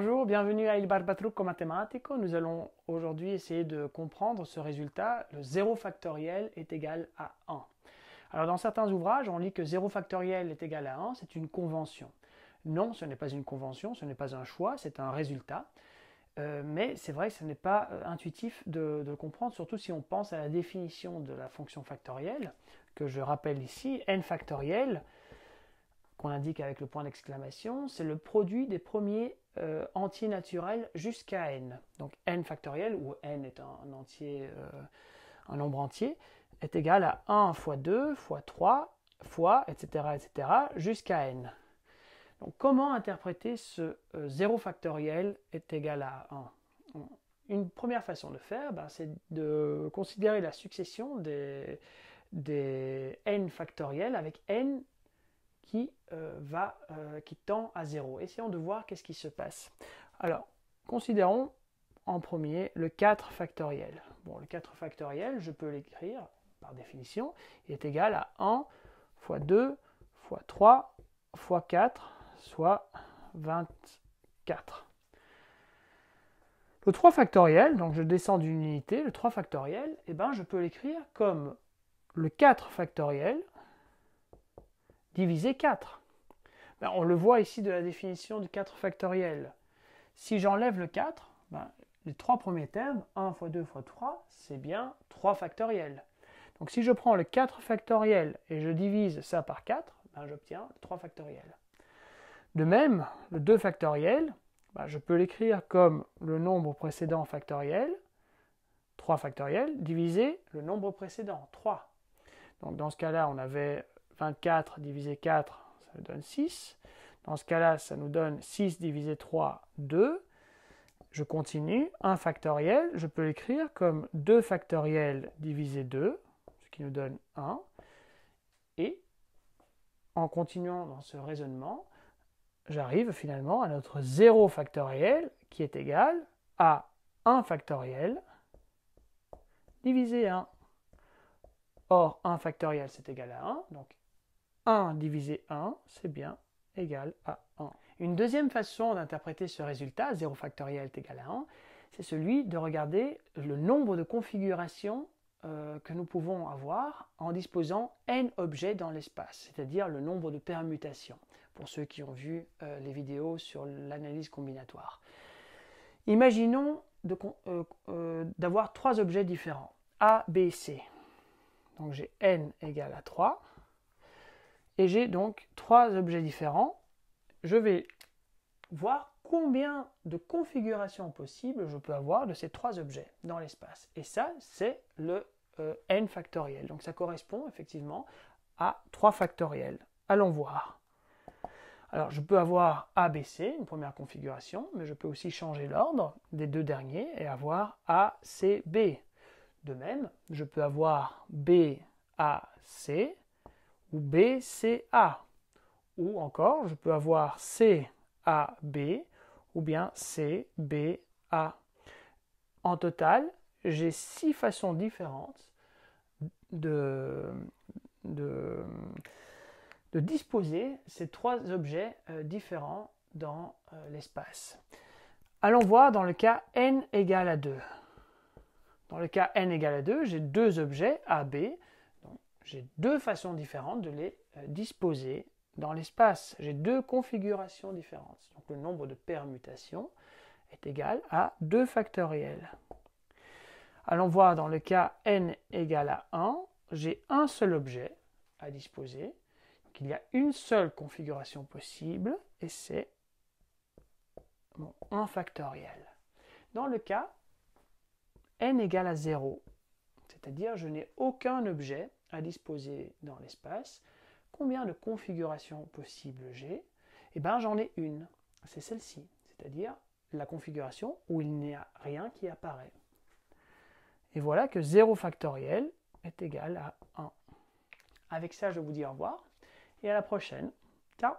Bonjour, bienvenue à Il Barbatrucco Matematico. Nous allons aujourd'hui essayer de comprendre ce résultat. Le 0 factoriel est égal à 1. Alors dans certains ouvrages, on lit que 0 factoriel est égal à 1, c'est une convention. Non, ce n'est pas une convention, ce n'est pas un choix, c'est un résultat. Mais c'est vrai que ce n'est pas intuitif de le comprendre, surtout si on pense à la définition de la fonction factorielle, que je rappelle ici, n factoriel, qu'on indique avec le point d'exclamation, c'est le produit des premiers entiers naturels jusqu'à n. Donc n factoriel, où n est un nombre entier, est égal à 1 fois 2 fois 3 fois, etc., jusqu'à n. Donc comment interpréter ce 0 factoriel est égal à 1? Une première façon de faire, c'est de considérer la succession des n factoriels avec n qui tend à 0. Essayons de voir qu'est-ce qui se passe. Alors, considérons en premier le 4 factoriel. Bon, le 4 factoriel, je peux l'écrire par définition, il est égal à 1 fois 2 fois 3 fois 4, soit 24. Le 3 factoriel, donc je descends d'une unité, le 3 factoriel, je peux l'écrire comme le 4 factoriel divisé 4. On le voit ici de la définition du 4 factoriel. Si j'enlève le 4, les trois premiers termes, 1 fois 2 fois 3, c'est bien 3 factoriel. Donc si je prends le 4 factoriel et je divise ça par 4, j'obtiens le 3 factoriel. De même, le 2 factoriel, je peux l'écrire comme le nombre précédent factoriel, 3 factoriel, divisé le nombre précédent, 3. Donc dans ce cas-là, on avait 24 divisé 4, ça nous donne 6. Dans ce cas-là, ça nous donne 6 divisé 3, 2. Je continue, 1 factoriel, je peux l'écrire comme 2 factoriel divisé 2, ce qui nous donne 1. Et en continuant dans ce raisonnement, j'arrive finalement à notre 0 factoriel qui est égal à 1 factoriel divisé 1. Or, 1 factoriel, c'est égal à 1, donc 1 divisé 1, c'est bien égal à 1. Une deuxième façon d'interpréter ce résultat, 0 factoriel est égal à 1, c'est celui de regarder le nombre de configurations que nous pouvons avoir en disposant n objets dans l'espace, c'est-à-dire le nombre de permutations, pour ceux qui ont vu les vidéos sur l'analyse combinatoire. Imaginons d'avoir trois objets différents, A, B, C. Donc j'ai n égale à 3. Et j'ai donc trois objets différents. Je vais voir combien de configurations possibles je peux avoir de ces trois objets dans l'espace. Et ça, c'est le n factoriel. Donc ça correspond effectivement à 3 factoriels. Allons voir. Alors je peux avoir A, B, C, une première configuration, mais je peux aussi changer l'ordre des deux derniers et avoir A, C, B. De même, je peux avoir B, A, C, ou B, C, A. Ou encore, je peux avoir C, A, B, ou bien C, B, A. En total, j'ai 6 façons différentes de disposer ces trois objets différents dans l'espace. Allons voir dans le cas n égale à 2. Dans le cas n égale à 2, j'ai deux objets A, B. J'ai deux façons différentes de les disposer dans l'espace. J'ai deux configurations différentes. Donc le nombre de permutations est égal à 2 factoriels. Allons voir dans le cas n égale à 1, j'ai un seul objet à disposer. Donc il y a une seule configuration possible et c'est mon 1 factoriel. Dans le cas n égale à 0, c'est-à-dire je n'ai aucun objet à disposer dans l'espace, combien de configurations possibles j'ai? J'en ai une, c'est celle-ci, c'est-à-dire la configuration où il n'y a rien qui apparaît. Et voilà que 0 factoriel est égal à 1. Avec ça, je vous dis au revoir et à la prochaine. Ciao!